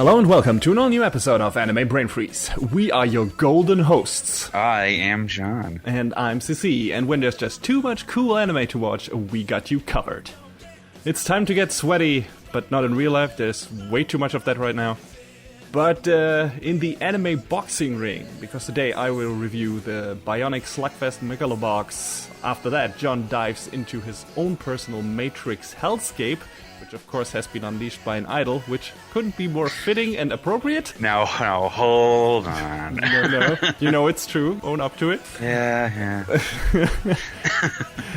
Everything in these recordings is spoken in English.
Hello and welcome to an all-new episode of Anime Brain Freeze. We are your golden hosts. I am John. And I'm CC, and when there's just too much cool anime to watch, we got you covered. It's time to get sweaty, but not in real life, there's way too much of that right now. But in the anime boxing ring, because today I will review the bionic slugfest Megalobox. After that, John dives into his own personal Matrix hellscape, which of course has been unleashed by an idol, which couldn't be more fitting and appropriate. Now, hold on. No, you know it's true. Own up to it. Yeah.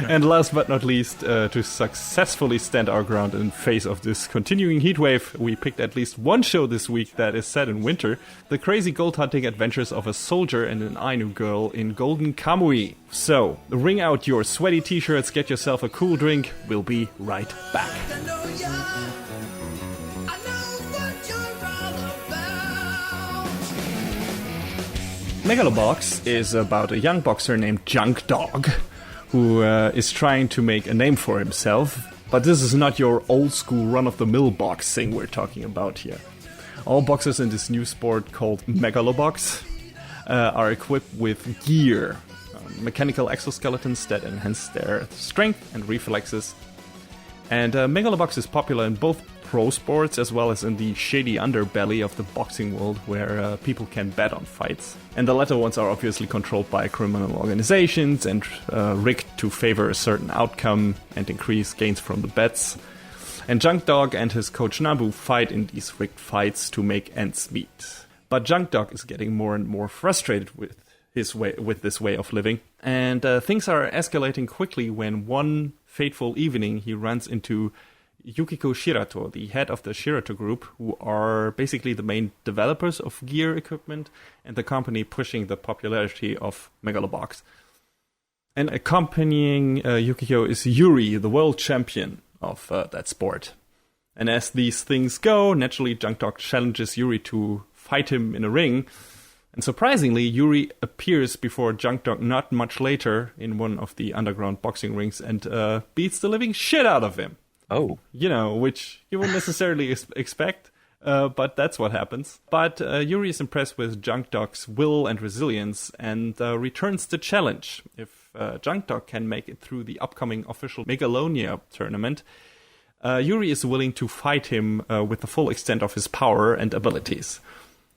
And last but not least, to successfully stand our ground in face of this continuing heatwave, we picked at least one show this week that is set in winter: the crazy gold hunting adventures of a soldier and an Ainu girl in Golden Kamuy. So, wring out your sweaty t-shirts, get yourself a cool drink. We'll be right back. Megalobox is about a young boxer named Junk Dog, who is trying to make a name for himself, but this is not your old-school run-of-the-mill boxing we're talking about here. All boxers in this new sport called Megalobox are equipped with gear, mechanical exoskeletons that enhance their strength and reflexes. And Megalobox is popular in both pro sports as well as in the shady underbelly of the boxing world, where people can bet on fights. And the latter ones are obviously controlled by criminal organizations and rigged to favor a certain outcome and increase gains from the bets. And Junk Dog and his coach Nabu fight in these rigged fights to make ends meet. But Junk Dog is getting more and more frustrated with this way of living, and things are escalating quickly when one fateful evening he runs into Yukiko Shirato, the head of the Shirato group, who are basically the main developers of gear equipment and the company pushing the popularity of Megalobox. And accompanying Yukiko is Yuri, the world champion of that sport. And as these things go, naturally Junk Dog challenges Yuri to fight him in a ring. And surprisingly, Yuri appears before Junk Dog not much later in one of the underground boxing rings and beats the living shit out of him. Oh. You know, which you wouldn't necessarily expect, but that's what happens. But Yuri is impressed with Junk Dog's will and resilience and returns the challenge. If Junk Dog can make it through the upcoming official Megalonia tournament, Yuri is willing to fight him with the full extent of his power and abilities.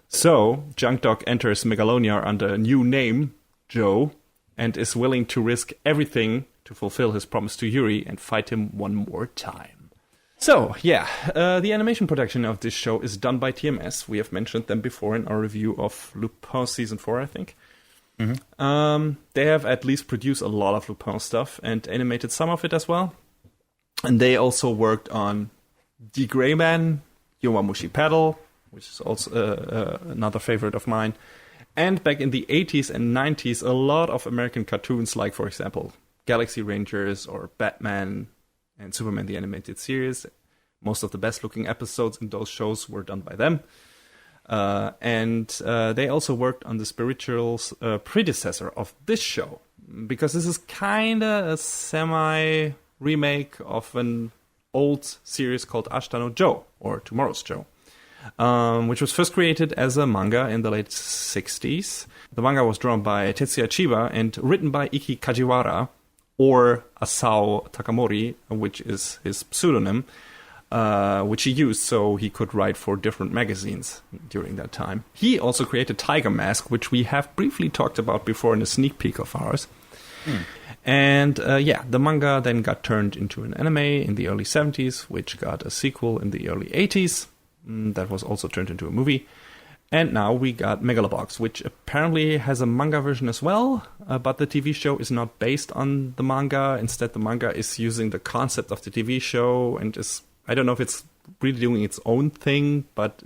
So, Junk Dog enters Megalonia under a new name, Joe, and is willing to risk everything to fulfill his promise to Yuri and fight him one more time. So, yeah, the animation production of this show is done by TMS. We have mentioned them before in our review of Lupin Season 4, I think. Mm-hmm. They have at least produced a lot of Lupin stuff and animated some of it as well. And they also worked on The Grey Man, Yowamushi Paddle, which is also another favorite of mine. And back in the 80s and 90s, a lot of American cartoons, like, for example, Galaxy Rangers or Batman and Superman the Animated Series. Most of the best-looking episodes in those shows were done by them. And they also worked on the spiritual predecessor of this show, because this is kind of a semi-remake of an old series called Ashita no Joe, or Tomorrow's Joe. Which was first created as a manga in the late 60s. The manga was drawn by Tetsuya Chiba and written by Iki Kajiwara, or Asao Takamori, which is his pseudonym, which he used so he could write for different magazines during that time. He also created Tiger Mask, which we have briefly talked about before in a sneak peek of ours. And the manga then got turned into an anime in the early 70s, which got a sequel in the early 80s. That was also turned into a movie. And now we got Megalobox, which apparently has a manga version as well, but the TV show is not based on the manga. Instead, the manga is using the concept of the TV show and is, I don't know if it's really doing its own thing, but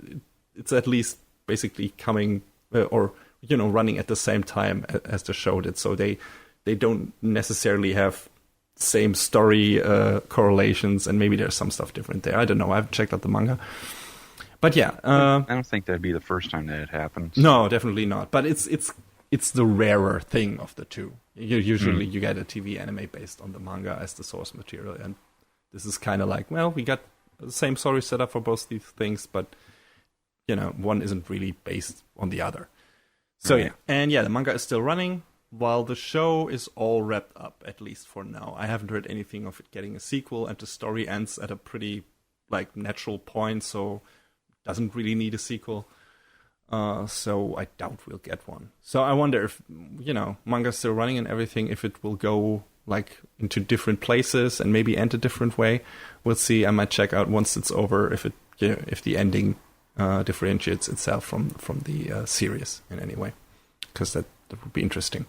it's at least basically coming running at the same time as the show did. So they don't necessarily have same story correlations, and maybe there's some stuff different there. I don't know. I haven't checked out the manga. But yeah, I don't think that'd be the first time that it happens. No, definitely not. But it's the rarer thing of the two. Usually you get a TV anime based on the manga as the source material, and this is kind of like, well, we got the same story set up for both these things, but one isn't really based on the other. So Right. the manga is still running while the show is all wrapped up, at least for now. I haven't heard anything of it getting a sequel, and the story ends at a pretty natural point, so it doesn't really need a sequel. So I doubt we'll get one. So I wonder if, manga's still running and everything, if it will go into different places and maybe end a different way. We'll see. I might check out once it's over if the ending differentiates itself from the series in any way, because that would be interesting.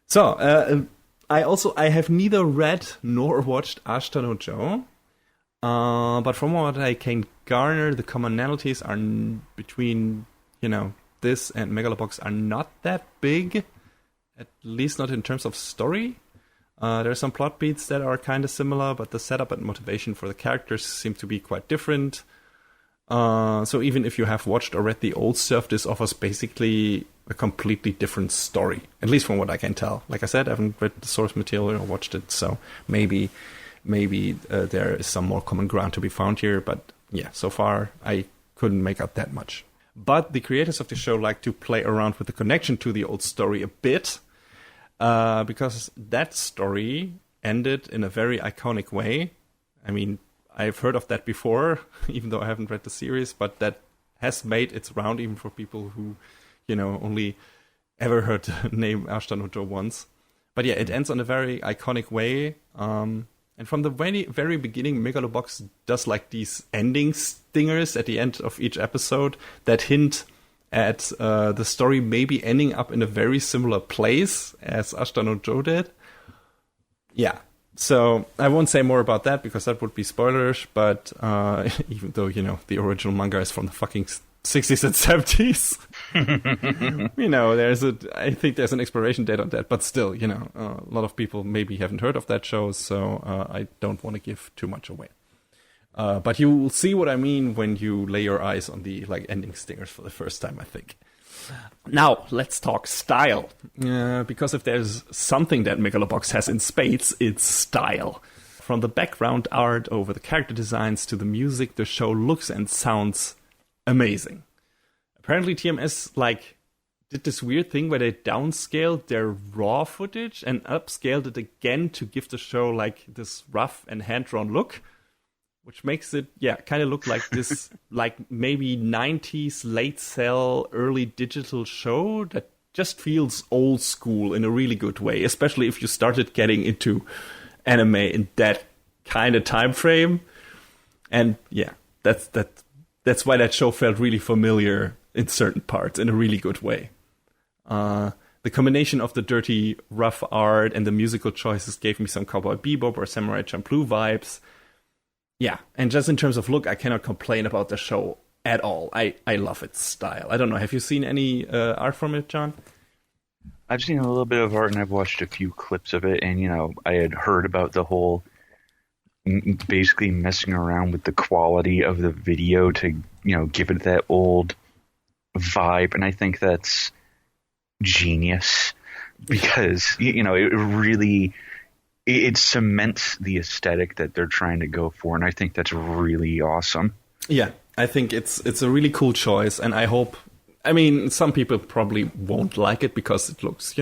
So I have neither read nor watched Ashita no Joe, but from what I can garner, the commonalities are between this and Megalobox are not that big, at least not in terms of story. There are some plot beats that are kind of similar, but the setup and motivation for the characters seem to be quite different. So even if you have watched or read the old stuff, this offers basically a completely different story, at least from what I can tell. Like I said, I haven't read the source material or watched it, so maybe there is some more common ground to be found here. But yeah, so far I couldn't make out that much. But the creators of the show like to play around with the connection to the old story a bit, because that story ended in a very iconic way. I mean, I've heard of that before, even though I haven't read the series, but that has made its round even for people who, only ever heard the name Ashita no Joe once. But yeah, it ends on a very iconic way. And from the very, very beginning, Megalobox does these ending stingers at the end of each episode that hint at the story maybe ending up in a very similar place as Ashita no Joe did. Yeah. So I won't say more about that because that would be spoilerish, but even though, the original manga is from the fucking 60s and 70s, I think there's an expiration date on that, but still, a lot of people maybe haven't heard of that show, so I don't want to give too much away. But you will see what I mean when you lay your eyes on the ending stingers for the first time, I think. Now, let's talk style. Because if there's something that Megalobox has in spades, it's style. From the background art over the character designs to the music, the show looks and sounds amazing. Apparently TMS did this weird thing where they downscaled their raw footage and upscaled it again to give the show this rough and hand-drawn look, which makes it, kind of look like this, maybe 90s late cell, early digital show that just feels old school in a really good way, especially if you started getting into anime in that kind of time frame. And yeah, that's why that show felt really familiar in certain parts in a really good way. The combination of the dirty, rough art and the musical choices gave me some Cowboy Bebop or Samurai Champloo vibes. Yeah, and just in terms of look, I cannot complain about the show at all. I love its style. I don't know, have you seen any art from it, John? I've seen a little bit of art and I've watched a few clips of it, and I had heard about the whole basically messing around with the quality of the video to give it that old vibe, and I think that's genius because it really it cements the aesthetic that they're trying to go for, and I think that's really awesome. Yeah, I think it's a really cool choice, and I hope. I mean, some people probably won't like it because it looks,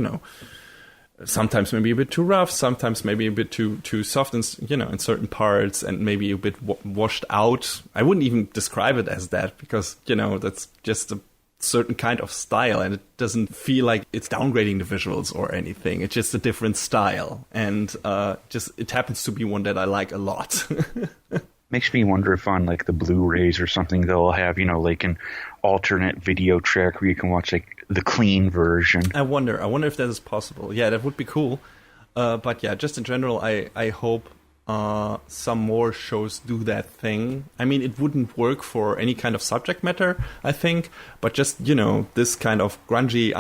sometimes maybe a bit too rough, sometimes maybe a bit too soft, in certain parts, and maybe a bit washed out. I wouldn't even describe it as that because, that's just a certain kind of style, and it doesn't feel like it's downgrading the visuals or anything. It's just a different style, and it happens to be one that I like a lot. Makes me wonder if on the Blu-rays or something they'll have an alternate video track where you can watch the clean version. I wonder if that is possible. Yeah, that would be cool. But yeah, just in general, I hope some more shows do that thing. I mean, it wouldn't work for any kind of subject matter, I think, but just this kind of grungy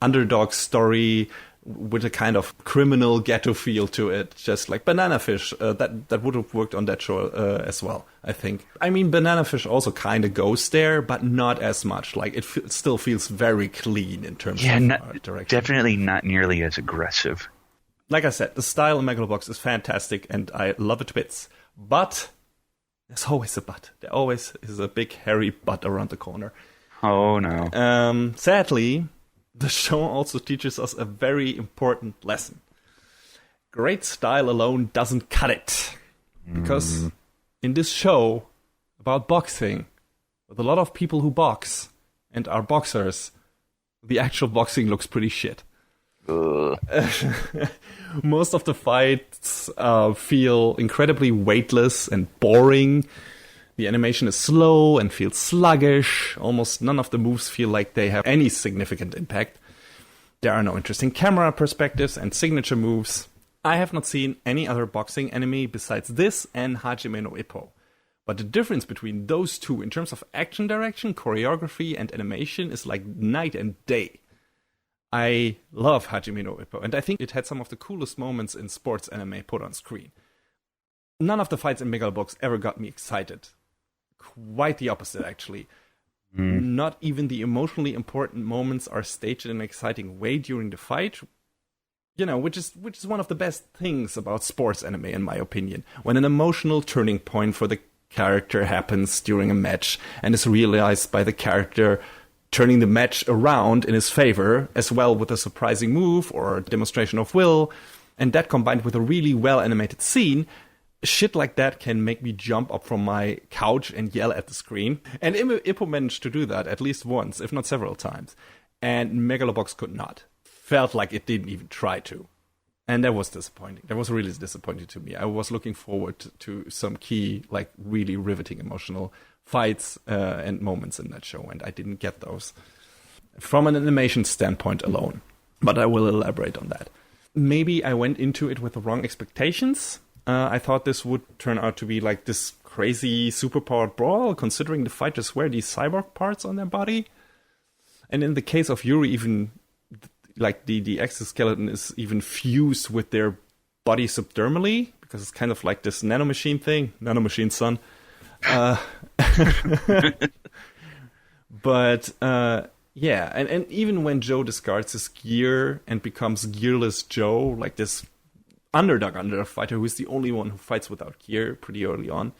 underdog story with a kind of criminal ghetto feel to it, just like Banana Fish. That would have worked on that show as well, I think. I mean, Banana Fish also kind of goes there, but not as much. It still feels very clean in terms of direction. Definitely not nearly as aggressive. Like I said, the style in Megalobox is fantastic, and I love it to bits. But There's always a but. There always is a big hairy but around the corner. Oh, no. Sadly, the show also teaches us a very important lesson. Great style alone doesn't cut it. Because in this show about boxing, with a lot of people who box and are boxers, the actual boxing looks pretty shit. Most of the fights feel incredibly weightless and boring. The animation is slow and feels sluggish. Almost none of the moves feel like they have any significant impact. There are no interesting camera perspectives and signature moves. I have not seen any other boxing anime besides this and Hajime no Ippo. But the difference between those two in terms of action direction, choreography, and animation is like night and day. I love Hajime no Ippo, and I think it had some of the coolest moments in sports anime put on screen. None of the fights in Megalobox ever got me excited. Quite the opposite, actually. Not even the emotionally important moments are staged in an exciting way during the fight. You know, which is one of the best things about sports anime, in my opinion. When an emotional turning point for the character happens during a match and is realized by the character turning the match around in his favor, as well with a surprising move or a demonstration of will, and that combined with a really well-animated scene, shit like that can make me jump up from my couch and yell at the screen. And Ippo managed to do that at least once, if not several times. And Megalobox could not. Felt like it didn't even try to. And that was disappointing. That was really disappointing to me. I was looking forward to some key, like, really riveting emotional fights and moments in that show, and I didn't get those from an animation standpoint alone. But I will elaborate on that. Maybe I went into it with the wrong expectations. I thought this would turn out to be like this crazy superpowered brawl, considering the fighters wear these cyborg parts on their body. And in the case of Yuri, even like the exoskeleton is even fused with their body subdermally, because it's kind of like this nanomachine thing. Nanomachine, son. But yeah, and even when Joe discards his gear and becomes gearless Joe, like this underdog fighter who is the only one who fights without gear pretty early on,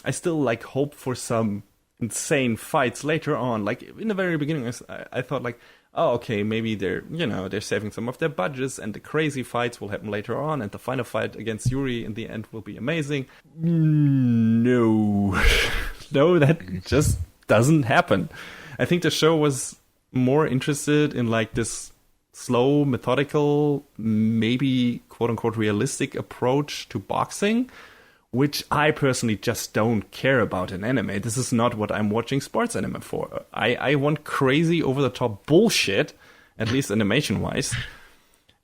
I still like hope for some insane fights later on. Like in the very beginning, I thought like, oh, okay, maybe they're saving some of their budgets and the crazy fights will happen later on and the final fight against Yuri in the end will be amazing. No. No, that just doesn't happen. I think the show was more interested in like this slow, methodical, maybe quote-unquote realistic approach to boxing, which I personally just don't care about in anime. This is not what I'm watching sports anime for. I want crazy, over-the-top bullshit, at least animation-wise.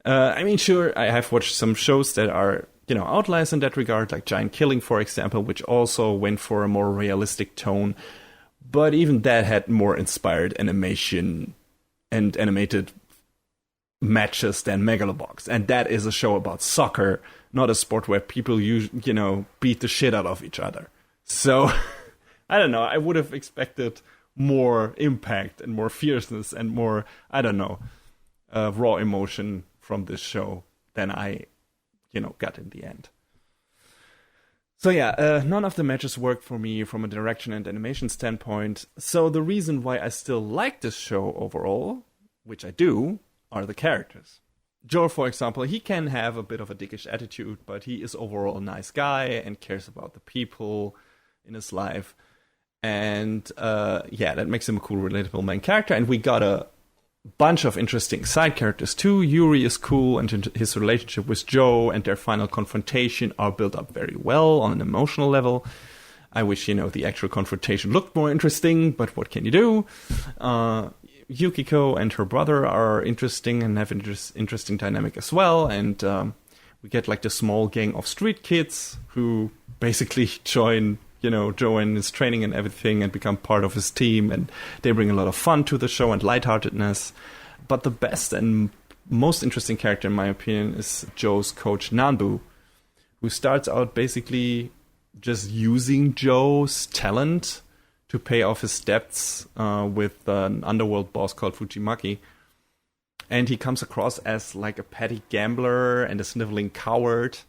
I mean, sure, I have watched some shows that are, outliers in that regard, like Giant Killing, for example, which also went for a more realistic tone. But even that had more inspired animation and animated matches than Megalobox. And that is a show about soccer, not a sport where people beat the shit out of each other. So, I don't know, I would have expected more impact and more fierceness and more, raw emotion from this show than I, got in the end. So yeah, none of the matches worked for me from a direction and animation standpoint. So the reason why I still like this show overall, which I do, are the characters. Joe, for example, he can have a bit of a dickish attitude, but he is overall a nice guy and cares about the people in his life. And that makes him a cool, relatable main character. And we got a bunch of interesting side characters too. Yuri is cool, and his relationship with Joe and their final confrontation are built up very well on an emotional level. I wish, the actual confrontation looked more interesting, but what can you do? Yukiko and her brother are interesting and have interesting dynamic as well. And we get like the small gang of street kids who basically join Joe in his training and everything and become part of his team, and they bring a lot of fun to the show and lightheartedness. But the best and most interesting character, in my opinion, is Joe's coach, Nanbu, who starts out basically just using Joe's talent to pay off his debts with an underworld boss called Fujimaki. And he comes across as like a petty gambler and a sniveling coward.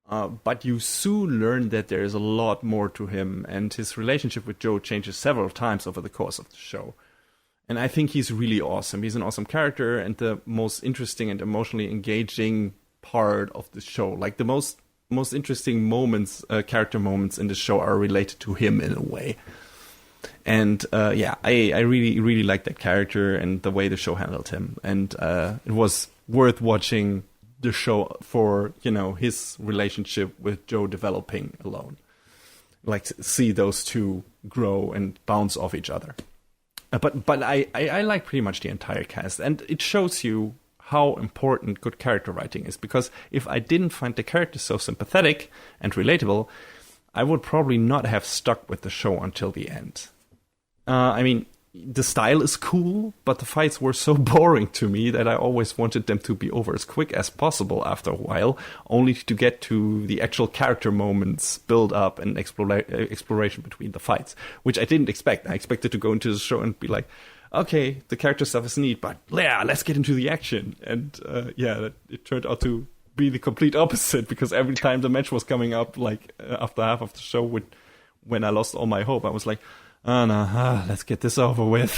But you soon learn that there is a lot more to him, and his relationship with Joe changes several times over the course of the show. And I think he's really awesome. He's an awesome character and the most interesting and emotionally engaging part of the show. Like the most interesting moments, character moments in the show are related to him in a way. And I really, really like that character and the way the show handled him. And it was worth watching the show for, his relationship with Joe developing alone. Like, see those two grow and bounce off each other. But I like pretty much the entire cast. And it shows you how important good character writing is. Because if I didn't find the characters so sympathetic and relatable, I would probably not have stuck with the show until the end. The style is cool, but the fights were so boring to me that I always wanted them to be over as quick as possible after a while, only to get to the actual character moments, build up, and exploration between the fights, which I didn't expect. I expected to go into the show and be like, okay, the character stuff is neat, but yeah, let's get into the action. And it turned out to be the complete opposite, because every time the match was coming up, like after half of the show, when I lost all my hope, I was like, oh no, let's get this over with.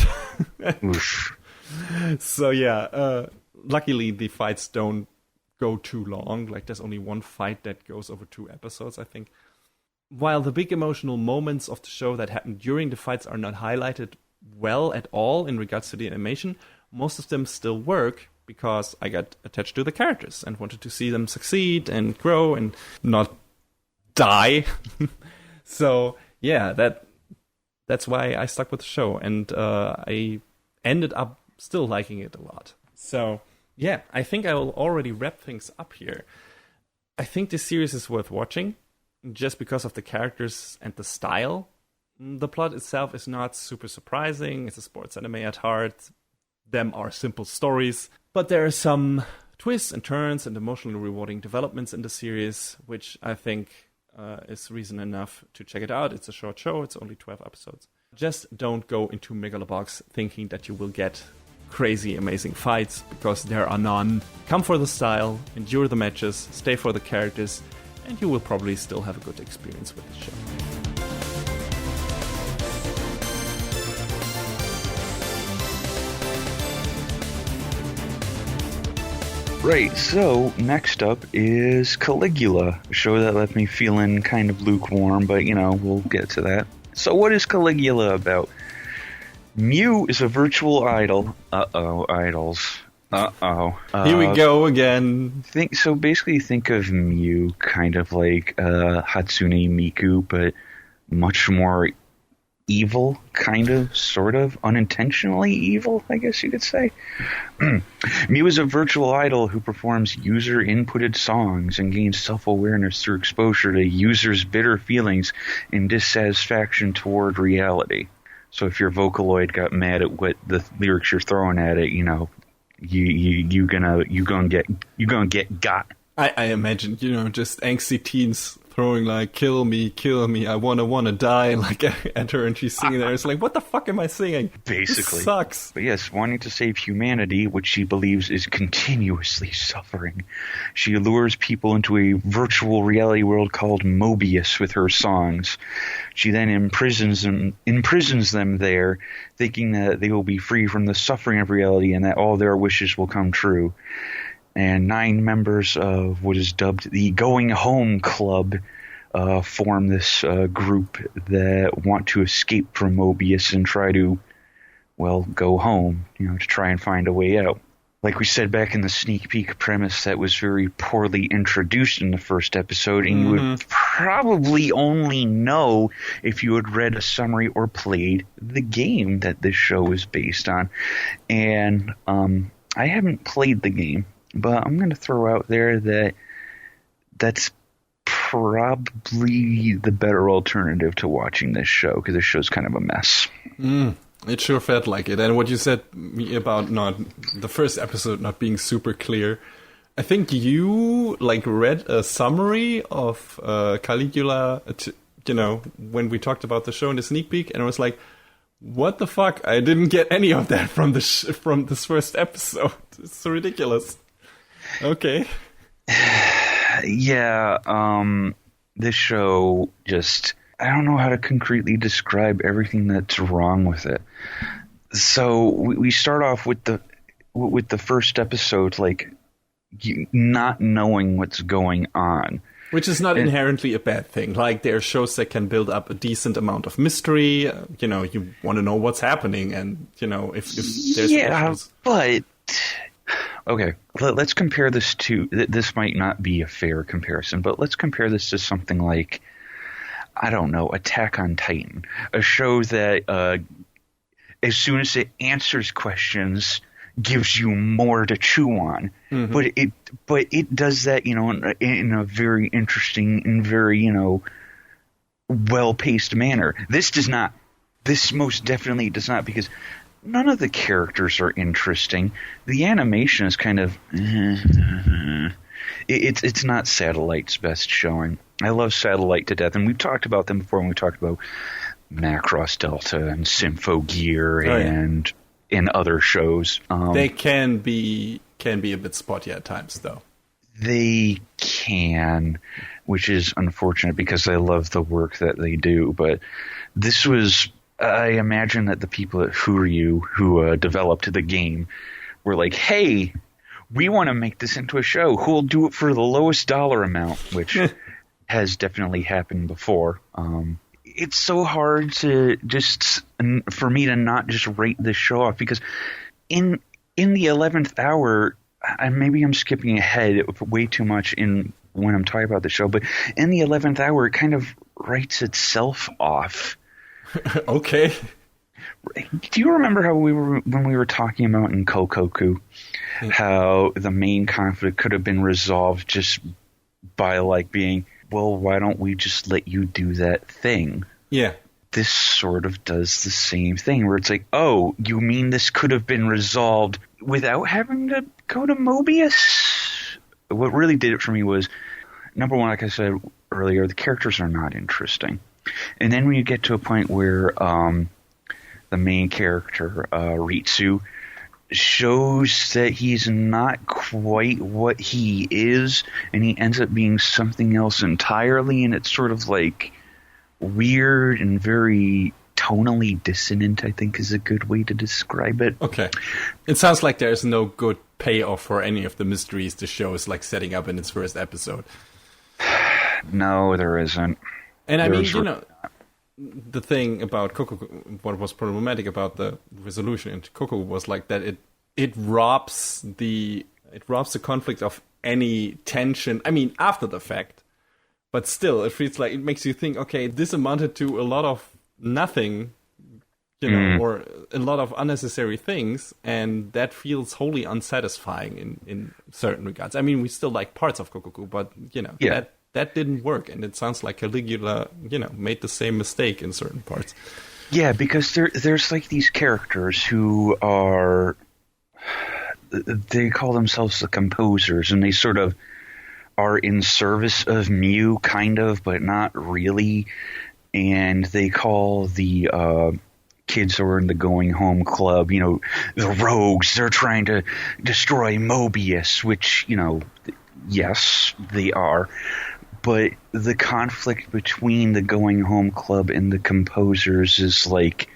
So luckily the fights don't go too long. Like there's only one fight that goes over 2 episodes, I think. While the big emotional moments of the show that happen during the fights are not highlighted well at all in regards to the animation, most of them still work because I got attached to the characters and wanted to see them succeed and grow and not die. So yeah, that's why I stuck with the show, and I ended up still liking it a lot. So, yeah, I think I will already wrap things up here. I think this series is worth watching, just because of the characters and the style. The plot itself is not super surprising. It's a sports anime at heart. Them are simple stories. But there are some twists and turns and emotionally rewarding developments in the series, which I think is reason enough to check it out. It's a short show. It's only 12 episodes. Just don't go into Megalobox thinking that you will get crazy, amazing fights, because there are none. Come for the style, endure the matches, stay for the characters, and you will probably still have a good experience with the show. Right, so next up is Caligula, a show that left me feeling kind of lukewarm, but we'll get to that. So what is Caligula about? Mew is a virtual idol. Idols. Here we go again. Basically think of Mew kind of like Hatsune Miku, but much more evil, kind of, sort of, unintentionally evil, I guess you could say. Mew is a virtual idol who performs user-inputted songs and gains self-awareness through exposure to users' bitter feelings and dissatisfaction toward reality. So if your Vocaloid got mad at what the lyrics you're throwing at it, you gonna get got. I imagine, just angsty teens throwing like, kill me, I wanna die, like at her, and she's singing there. It's like, what the fuck am I singing? Basically. This sucks. But yes, wanting to save humanity, which she believes is continuously suffering, she lures people into a virtual reality world called Mobius with her songs. She then imprisons them there, thinking that they will be free from the suffering of reality and that all their wishes will come true. And 9 members of what is dubbed the Going Home Club form this group that want to escape from Mobius and try to, go home, to try and find a way out. Like we said back in the sneak peek premise, that was very poorly introduced in the first episode, and you would probably only know if you had read a summary or played the game that this show is based on. And I haven't played the game, but I'm going to throw out there that that's probably the better alternative to watching this show, because this show's kind of a mess. It sure felt like it. And what you said about not the first episode not being super clear, I think you read a summary of Caligula, when we talked about the show in the sneak peek, and I was like, what the fuck? I didn't get any of that from from this first episode. It's so ridiculous. Okay. This show just, I don't know how to concretely describe everything that's wrong with it. So we start off with the first episode, like, not knowing what's going on. Which is not inherently a bad thing. Like, there are shows that can build up a decent amount of mystery. You want to know what's happening, and, if there's issues. But... Okay, let's compare this to... This might not be a fair comparison, but let's compare this to something like, I don't know, Attack on Titan. A show that, as soon as it answers questions, gives you more to chew on. Mm-hmm. But it does that, in a very interesting and very, well-paced manner. This does not. This most definitely does not, because none of the characters are interesting. The animation is kind of... It's not Satellite's best showing. I love Satellite to death, and we've talked about them before when we talked about Macross Delta and Symphogear and other shows. They can be a bit spotty at times, though. They can, which is unfortunate because I love the work that they do. But this was, I imagine that the people at Furyu who developed the game were like, hey, we want to make this into a show. Who'll do it for the lowest dollar amount, which has definitely happened before. It's so hard to just, for me to not just rate this show off, because in the 11th hour, maybe I'm skipping ahead way too much when I'm talking about the show, but in the 11th hour, it kind of writes itself off. Okay. Do you remember how when we were talking about in Kokoku, how the main conflict could have been resolved just by like being, well, why don't we just let you do that thing? Yeah. This sort of does the same thing, where it's like, oh, you mean this could have been resolved without having to go to Mobius? What really did it for me was, number one, like I said earlier, the characters are not interesting. And then when you get to a point where the main character, Ritsu, shows that he's not quite what he is, and he ends up being something else entirely, and it's sort of like weird and very tonally dissonant, I think is a good way to describe it. Okay. It sounds like there's no good payoff for any of the mysteries the show is like setting up in its first episode. No, there isn't. And I mean, the thing about Kokoku, what was problematic about the resolution in Kokoku was like that it robs the conflict of any tension. I mean, after the fact, but still, it feels like it makes you think, okay, this amounted to a lot of nothing, or a lot of unnecessary things, and that feels wholly unsatisfying in certain regards. I mean, we still like parts of Kokoku, but that didn't work, and it sounds like Caligula, made the same mistake in certain parts. Yeah, because there's like these characters who are, they call themselves the composers, and they sort of are in service of Mew, kind of, but not really. And they call the kids who are in the Going Home Club, the rogues. They're trying to destroy Mobius, which, yes, they are. But the conflict between the Going Home Club and the composers is like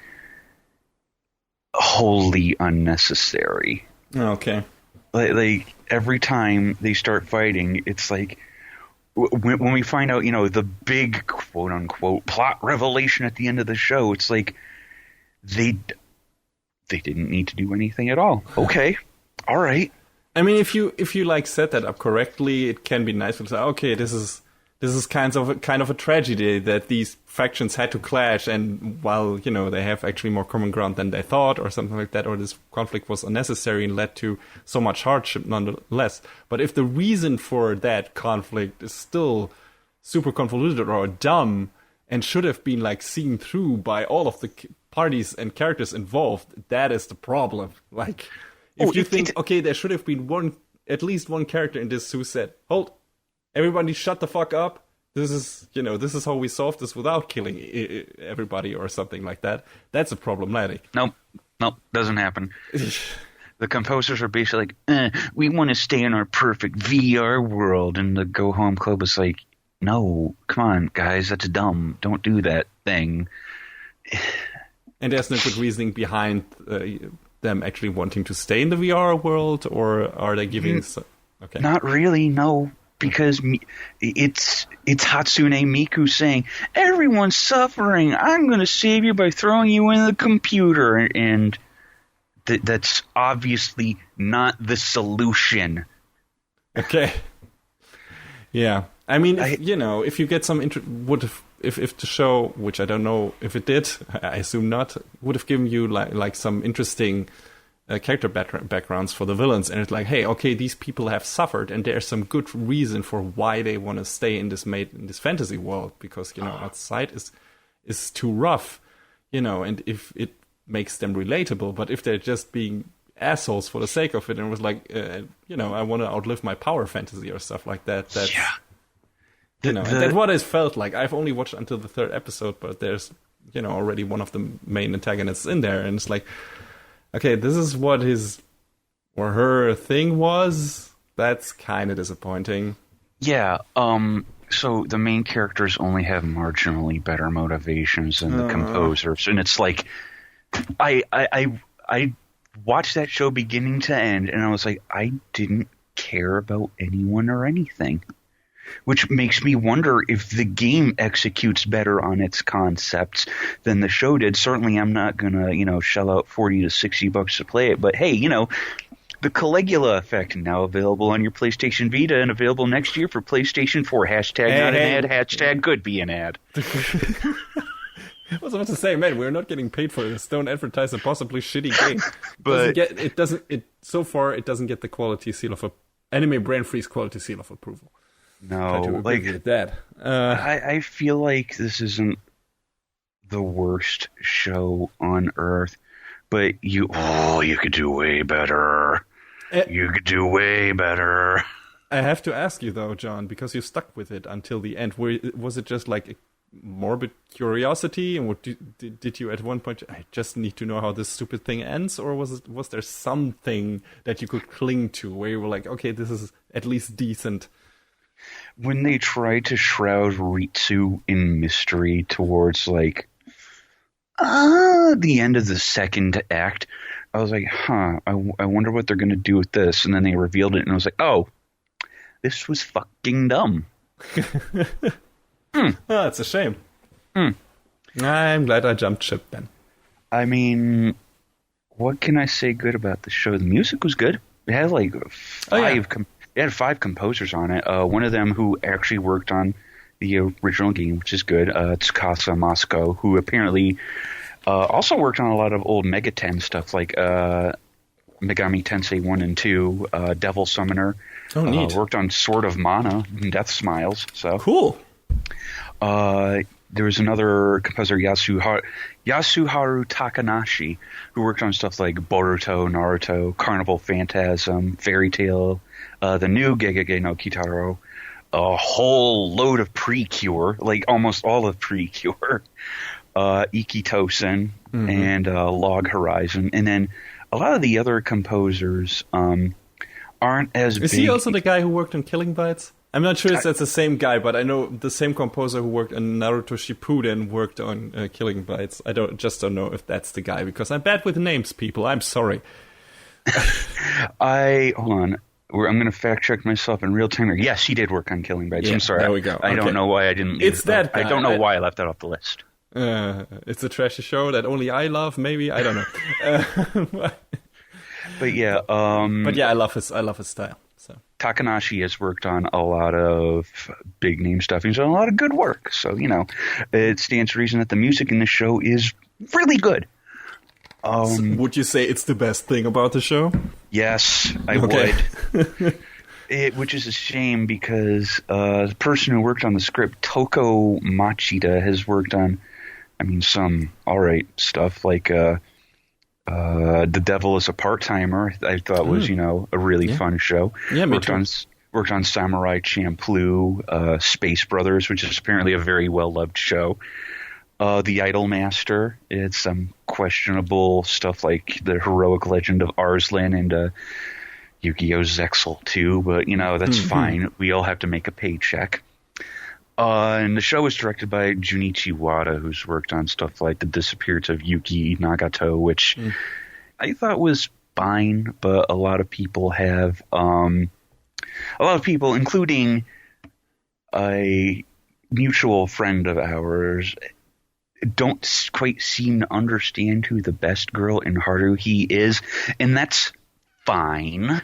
wholly unnecessary. Okay. Like every time they start fighting, it's like when we find out, the big quote unquote plot revelation at the end of the show, it's like they didn't need to do anything at all. Okay, all right. I mean, if you like set that up correctly, it can be nice to say, okay, this is kind of a tragedy that these factions had to clash, and while they have actually more common ground than they thought, or something like that, or this conflict was unnecessary and led to so much hardship nonetheless. But if the reason for that conflict is still super convoluted or dumb and should have been like seen through by all of the parties and characters involved, that is the problem. Like, if you think, okay, there should have been at least one character in this who said, hold, everybody shut the fuck up. This is how we solve this without killing everybody or something like that. That's a problematic. Nope, doesn't happen. the composers are basically like, we want to stay in our perfect VR world. And the Go Home Club was like, no, come on, guys, that's dumb. Don't do that thing. And there's no good reasoning behind them actually wanting to stay in the VR world, or are they giving... Okay. Not really, no. Because it's Hatsune Miku saying, everyone's suffering. I'm going to save you by throwing you in the computer. And that's obviously not the solution. Okay. Yeah. I mean, if you get some... If the show, which I don't know if it did, I assume not, would have given you like some interesting... character backgrounds for the villains, and it's like, hey, okay, these people have suffered, and there's some good reason for why they want to stay in this fantasy world, because outside is too rough, and if it makes them relatable. But if they're just being assholes for the sake of it, and it was like, I want to outlive my power fantasy or stuff like that. That's and that's what it felt like. I've only watched until the 3rd episode, but there's already one of the main antagonists in there, and it's like, okay, this is what his or her thing was. That's kind of disappointing. Yeah. So the main characters only have marginally better motivations than the composers, and it's like, I watched that show beginning to end, and I was like, I didn't care about anyone or anything. Which makes me wonder if the game executes better on its concepts than the show did. Certainly, I'm not gonna, shell out $40 to $60 to play it. But hey, the Caligula effect now available on your PlayStation Vita and available next year for PlayStation 4. Hashtag not an ad. Hashtag could be an ad. I was about to say, man, we're not getting paid for this. Don't advertise a possibly shitty game. But so far it doesn't get the quality seal of Anime Brain Freeze quality seal of approval. No, that. I feel like this isn't the worst show on Earth, but you could do way better. You could do way better. I have to ask you though, John, because you stuck with it until the end. Was it just like a morbid curiosity, and did you at one point, I just need to know how this stupid thing ends, or was there something that you could cling to where you were like, okay, this is at least decent? When they tried to shroud Ritsu in mystery towards the end of the 2nd act, I was like, I wonder what they're going to do with this. And then they revealed it, and I was like, oh, this was fucking dumb. That's a shame. I'm glad I jumped ship then. I mean, what can I say good about the show? The music was good. It had it had 5 composers on it. One of them who actually worked on the original game, which is good. Tsukasa Masuko, who apparently also worked on a lot of old Mega 10 stuff like Megami Tensei 1 and 2, Devil Summoner. Oh, neat. Worked on Sword of Mana and Death Smiles. So cool. There was another composer, Yasuharu Takanashi, who worked on stuff like Boruto, Naruto, Carnival Phantasm, Fairy Tail, the new Gegege no Kitaro, a whole load of Precure, like almost all of Precure, Ikitosen, and Log Horizon. And then a lot of the other composers aren't as big. Is he also the guy who worked on Killing Bites? I'm not sure if that's the same guy, but I know the same composer who worked on Naruto Shippuden worked on Killing Bites. I don't know if that's the guy, because I'm bad with names, people. I'm sorry. Hold on. I'm going to fact check myself in real time here. Yes, he did work on Killing Bites. Yeah, I'm sorry. There we go. I don't know why I didn't. It's that guy. I don't know why I left that off the list. It's a trashy show that only I love. Maybe, I don't know. But yeah. But yeah, I love his style. So Takanashi has worked on a lot of big name stuff. He's done a lot of good work. So it stands to reason that the music in the show is really good. So would you say it's the best thing about the show? Yes, I would. Which is a shame because the person who worked on the script, Toko Machida, has worked on, some alright stuff like The Devil is a Part-Timer. I thought was, a really fun show. Yeah, me too. Worked on Samurai Champloo, Space Brothers, which is apparently a very well-loved show. The Idol Master. It's some questionable stuff like the heroic legend of Arslan and Yu-Gi-Oh! Zexal too, but that's fine. We all have to make a paycheck. And the show was directed by Junichi Wada, who's worked on stuff like The Disappearance of Yuki Nagato, which I thought was fine, but a lot of people, including a mutual friend of ours, don't quite seem to understand who the best girl in Haruhi is, and that's fine.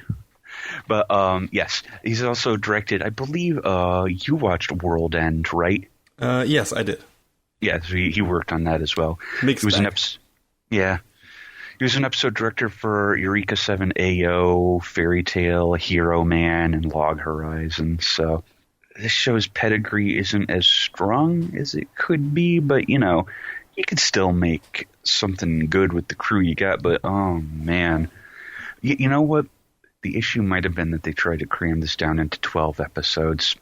But yes, he's also directed, I believe you watched World End, right? Yes, I did. Yeah, so he worked on that as well. Mixed he was bag. He was an episode director for Eureka 7 AO, Fairy Tail, Hero Man, and Log Horizon. So this show's pedigree isn't as strong as it could be, but you could still make something good with the crew you got. But oh man, you know what? The issue might have been that they tried to cram this down into 12 episodes,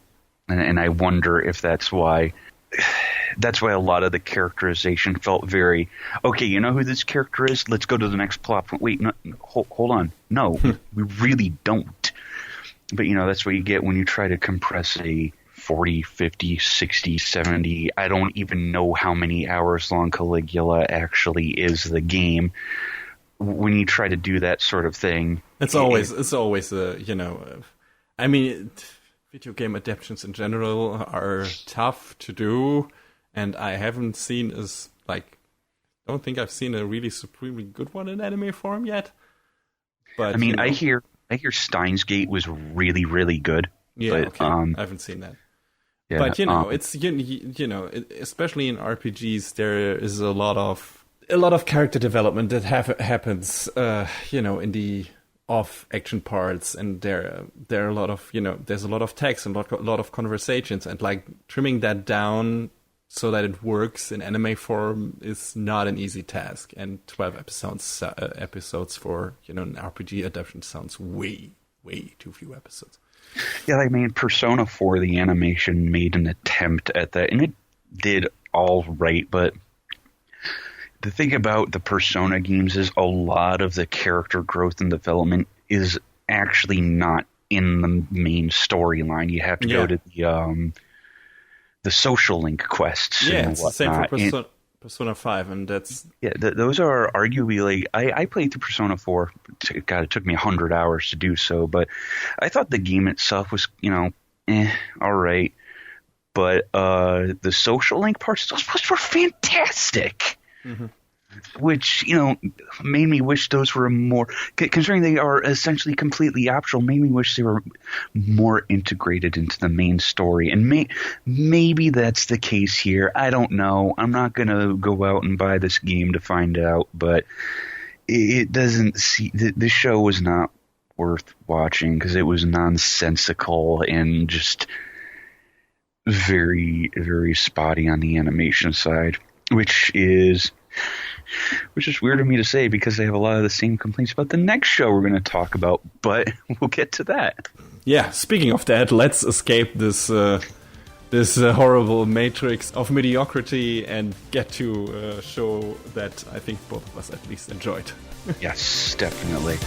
and I wonder if that's why a lot of the characterization felt very, okay, you know who this character is? Let's go to the next plot point. Wait, no, hold on. No, we really don't. But, that's what you get when you try to compress a 40, 50, 60, 70, I don't even know how many hours long Caligula actually is the game. When you try to do that sort of thing, it's always I mean, video game adaptations in general are tough to do, and I haven't seen don't think I've seen a really supremely good one in anime form yet. But I mean, I hear Steins Gate was really, really good. Yeah, but, okay. I haven't seen that. Yeah, but it's especially in RPGs, there is a lot of character development that happens, in the off-action parts, and there are a lot of, there's a lot of text and a lot of conversations, and trimming that down so that it works in anime form is not an easy task. And 12 episodes for an RPG adaptation sounds way too few episodes. Yeah, I mean, Persona 4, the animation made an attempt at that, and it did all right, but the thing about the Persona games is a lot of the character growth and development is actually not in the main storyline. You have to go to the social link quests. Yeah, and it's the same for Persona 5, and that's... Yeah, those are arguably... I played through Persona 4. God, it took me 100 hours to do so, but I thought the game itself was, all right. But the social link parts, those were fantastic. Mm-hmm. Which, made me wish those were more, considering they are essentially completely optional, made me wish they were more integrated into the main story. And maybe that's the case here. I don't know. I'm not going to go out and buy this game to find out, but it doesn't this show was not worth watching because it was nonsensical and just very, very spotty on the animation side, which is weird of me to say because I have a lot of the same complaints about the next show we're going to talk about, but we'll get to that. Yeah, speaking of that, let's escape this horrible matrix of mediocrity and get to a show that I think both of us at least enjoyed. Yes, definitely.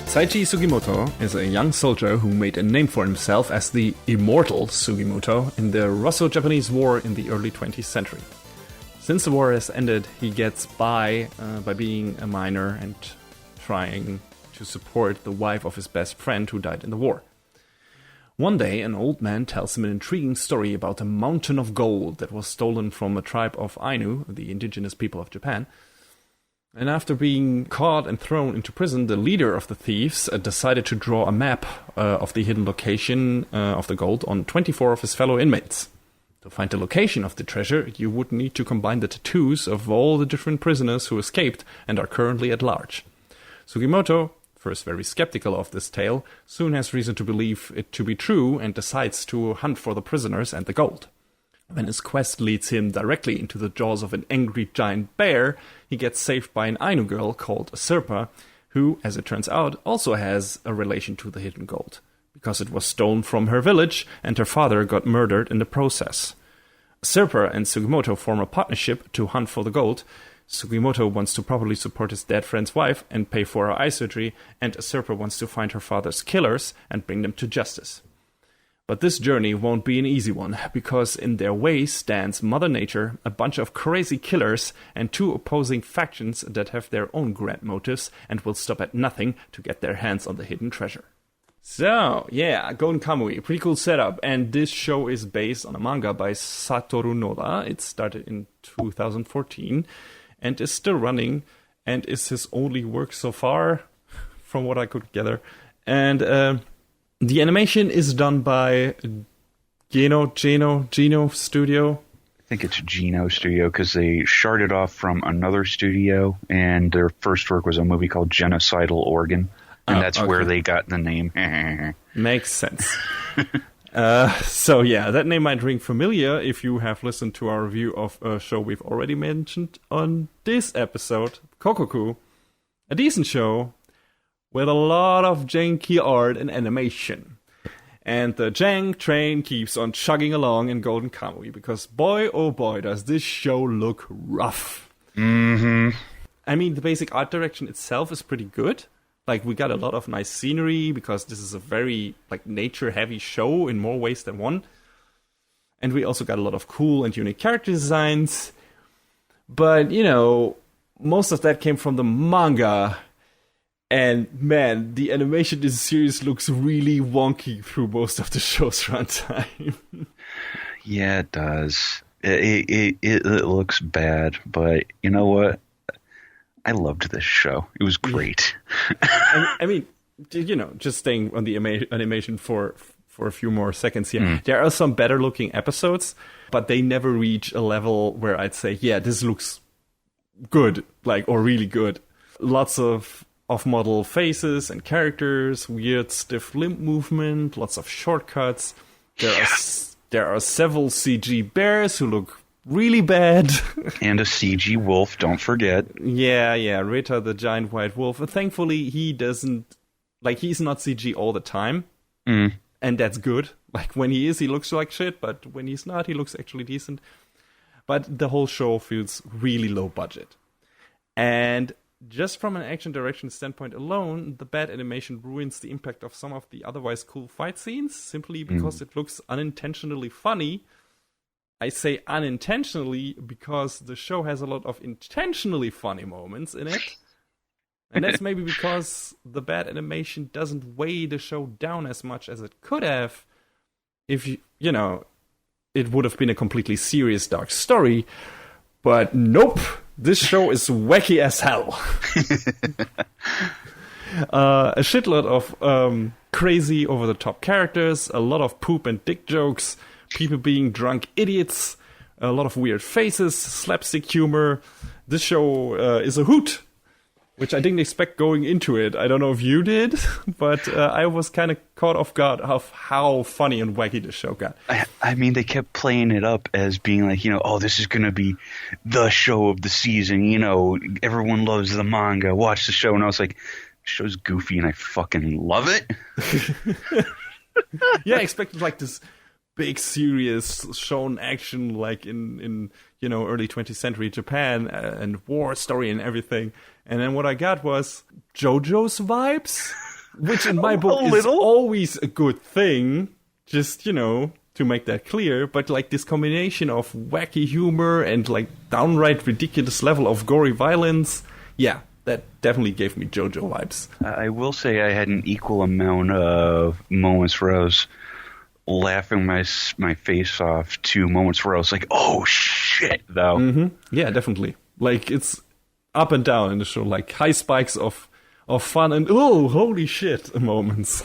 Saichi Sugimoto is a young soldier who made a name for himself as the immortal Sugimoto in the Russo-Japanese War in the early 20th century. Since the war has ended, he gets by being a miner and trying to support the wife of his best friend who died in the war. One day, an old man tells him an intriguing story about a mountain of gold that was stolen from a tribe of Ainu, the indigenous people of Japan. And after being caught and thrown into prison, the leader of the thieves decided to draw a map of the hidden location of the gold on 24 of his fellow inmates. To find the location of the treasure, you would need to combine the tattoos of all the different prisoners who escaped and are currently at large. Sugimoto, first very skeptical of this tale, soon has reason to believe it to be true and decides to hunt for the prisoners and the gold. When his quest leads him directly into the jaws of an angry giant bear, he gets saved by an Ainu girl called Sirpa, who, as it turns out, also has a relation to the hidden gold, because it was stolen from her village and her father got murdered in the process. Serper and Sugimoto form a partnership to hunt for the gold. Sugimoto wants to properly support his dead friend's wife and pay for her eye surgery, and Serper wants to find her father's killers and bring them to justice. But this journey won't be an easy one, because in their way stands Mother Nature, a bunch of crazy killers, and two opposing factions that have their own grand motives and will stop at nothing to get their hands on the hidden treasure. So, yeah, Golden Kamuy, pretty cool setup, and this show is based on a manga by Satoru Noda. It started in 2014 and is still running, and is his only work so far, from what I could gather. And the animation is done by Geno Studio. I think it's Geno Studio, because they sharded off from another studio, and their first work was a movie called Genocidal Organ. And that's where they got the name. Makes sense. So yeah, that name might ring familiar if you have listened to our review of a show we've already mentioned on this episode, Kokoku. A decent show with a lot of janky art and animation. And the jank train keeps on chugging along in Golden Kamuy, because boy, oh boy, does this show look rough. Mm-hmm. I mean, the basic art direction itself is pretty good. Like, we got a lot of nice scenery, because this is a very, like, nature-heavy show in more ways than one. And we also got a lot of cool and unique character designs. But, you know, most of that came from the manga. And, man, the animation in this series looks really wonky through most of the show's runtime. Yeah, it does. It looks bad, but you know what? I loved this show. It was great. I mean, you know, just staying on the animation for a few more seconds here. There are some better looking episodes, but they never reach a level where I'd say, yeah, this looks good, like, or really good. Lots of off-model faces and characters, weird stiff limb movement, lots of shortcuts. There are several CG bears who look really bad. And a CG wolf, don't forget. Yeah, Rita the giant white wolf. And thankfully, he doesn't, like, he's not CG all the time. And that's good. Like, when he is, he looks like shit, but when he's not, he looks actually decent. But the whole show feels really low budget. And just from an action direction standpoint alone, the bad animation ruins the impact of some of the otherwise cool fight scenes, simply because it looks unintentionally funny. I say unintentionally because the show has a lot of intentionally funny moments in it. And that's maybe because the bad animation doesn't weigh the show down as much as it could have if, you know, it would have been a completely serious dark story. But nope, this show is wacky as hell. A shitload of crazy over-the-top characters, a lot of poop and dick jokes, people being drunk idiots, a lot of weird faces, slapstick humor. This show is a hoot, which I didn't expect going into it. I don't know if you did, but I was kind of caught off guard of how funny and wacky the show got. I mean, they kept playing it up as being like, you know, oh, this is going to be the show of the season. You know, everyone loves the manga. Watch the show. And I was like, the show's goofy and I fucking love it. Yeah, I expected like this big, serious, shown action like in you know, early 20th century Japan and war story and everything. And then what I got was JoJo's vibes, which in my book is always a good thing, just, you know, to make that clear. But like this combination of wacky humor and like downright ridiculous level of gory violence, yeah, that definitely gave me JoJo vibes. I will say I had an equal amount of moments where I was laughing my face off to moments where I was like, oh shit, though. Mm-hmm. Yeah, definitely. Like, it's up and down in the show, like high spikes of fun and oh, holy shit moments.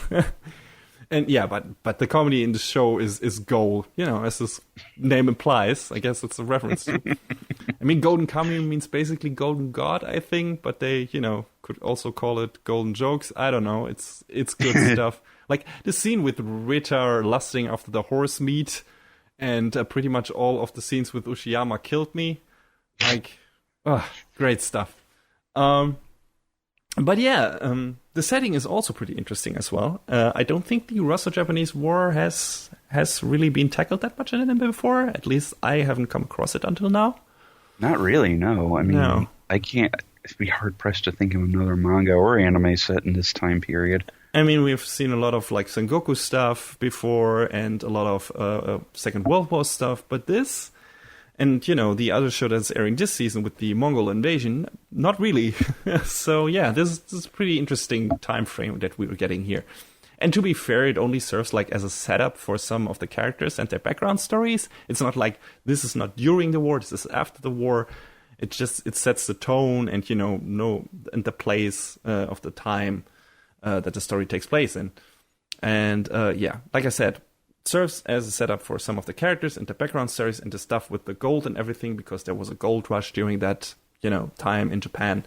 And yeah, but the comedy in the show is gold, you know, as this name implies. I guess it's a reference to. I mean, Golden Kamuy means basically golden god, I think, but they, you know, could also call it golden jokes. I don't know. It's good stuff. Like the scene with Rita lusting after the horse meat, and pretty much all of the scenes with Ushiyama killed me. Like, great stuff. But yeah, the setting is also pretty interesting as well. I don't think the Russo-Japanese War has really been tackled that much in anime before. At least I haven't come across it until now. Not really, no. I mean, No. I can't. It'd be hard pressed to think of another manga or anime set in this time period. I mean, we've seen a lot of like Sengoku stuff before, and a lot of Second World War stuff. But this, and you know, the other show that's airing this season with the Mongol invasion, not really. So yeah, this is a pretty interesting time frame that we were getting here. And to be fair, it only serves like as a setup for some of the characters and their background stories. It's not like this is not during the war, this is after the war. It sets the tone and, you know, and the place of the time that the story takes place in. And yeah, like I said, serves as a setup for some of the characters and the background stories and the stuff with the gold and everything, because there was a gold rush during that, you know, time in Japan.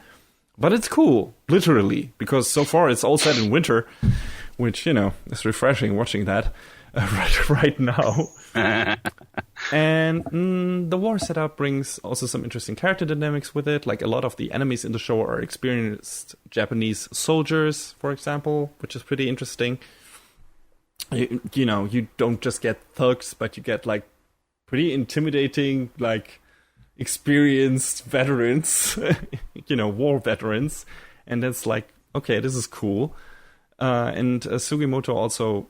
But it's cool, literally, because so far it's all set in winter, which, you know, is refreshing watching that right now. And the war setup brings also some interesting character dynamics with it. Like a lot of the enemies in the show are experienced Japanese soldiers, for example, which is pretty interesting. You know, you don't just get thugs, but you get like pretty intimidating, like experienced veterans, you know, war veterans. And that's like, okay, this is cool. And Sugimoto also,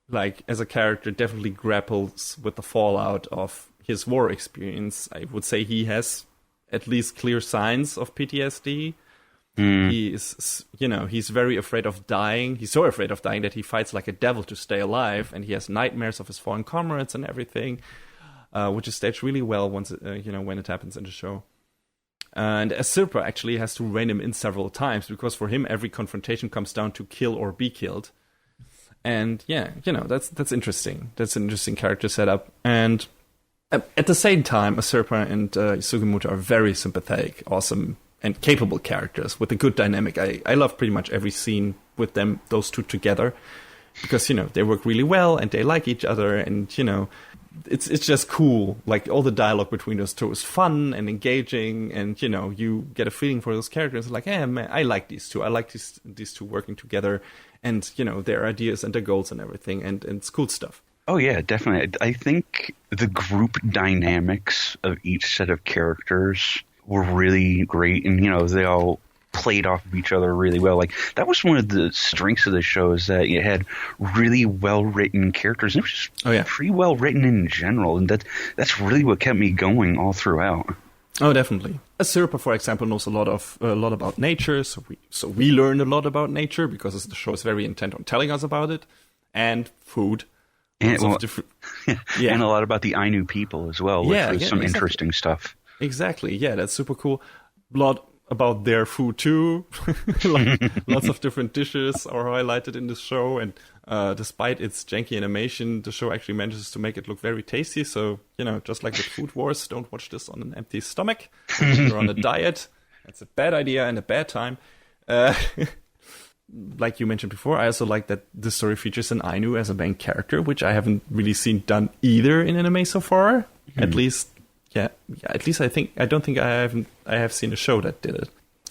like, as a character, definitely grapples with the fallout of his war experience. I would say he has at least clear signs of PTSD. He is, you know, he's very afraid of dying. He's so afraid of dying that he fights like a devil to stay alive, and he has nightmares of his fallen comrades and everything, which is staged really well once, you know, when it happens in the show. And Sirpa actually has to rein him in several times, because for him every confrontation comes down to kill or be killed. And yeah, you know, that's interesting. That's an interesting character setup. And at the same time, Sirpa and Sugimoto are very sympathetic, awesome, and capable characters with a good dynamic. I love pretty much every scene with them, those two together, because, you know, they work really well and they like each other, and, you know, it's just cool. Like, all the dialogue between those two is fun and engaging, and, you know, you get a feeling for those characters. Like, man, I like these two. I like these two working together, and, you know, their ideas and their goals and everything, and it's cool stuff. Oh, yeah, definitely. I think the group dynamics of each set of characters were really great, and, you know, they all played off of each other really well. Like, that was one of the strengths of the show, is that it had really well-written characters, and it was just pretty well-written in general, and that's really what kept me going all throughout. Oh, definitely. Sirpa, for example, knows a lot about nature, so we learn a lot about nature, because the show is very intent on telling us about it, and food. And, and a lot about the Ainu people as well, which was some interesting stuff. Exactly, yeah, that's super cool. A lot about their food too. Like, lots of different dishes are highlighted in the show, and despite its janky animation, the show actually manages to make it look very tasty. So, you know, just like with Food Wars, don't watch this on an empty stomach. You're on a diet. That's a bad idea and a bad time. Like you mentioned before, I also like that the story features an Ainu as a main character, which I haven't really seen done either in anime so far. At least, I don't think I have seen a show that did it.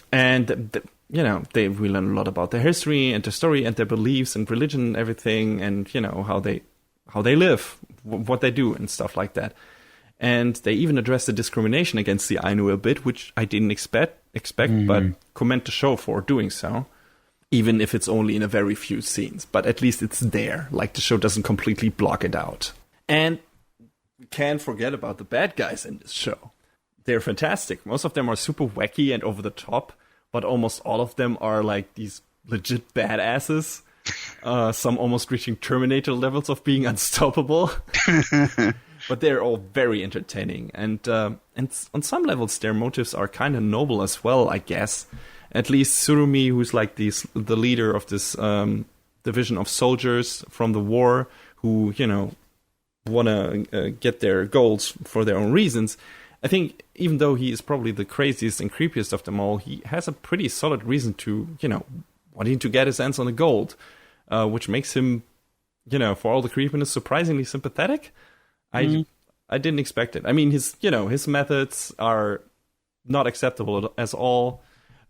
And you know, we learn a lot about their history and their story and their beliefs and religion and everything, and, you know, how they live, what they do and stuff like that. And they even address the discrimination against the Ainu a bit, which I didn't expect, but commend the show for doing so. Even if it's only in a very few scenes, but at least it's there. Like, the show doesn't completely block it out. And we can't forget about the bad guys in this show. They're fantastic. Most of them are super wacky and over the top, but almost all of them are like these legit badasses. Some almost reaching Terminator levels of being unstoppable. But they're all very entertaining. And on some levels, their motives are kind of noble as well, I guess. At least Tsurumi, who's like the leader of this division of soldiers from the war, who, you know, want to get their goals for their own reasons. I think even though he is probably the craziest and creepiest of them all, he has a pretty solid reason to, you know, wanting to get his hands on the gold, which makes him, you know, for all the creepiness, surprisingly sympathetic. I didn't expect it. I mean, his methods are not acceptable as all.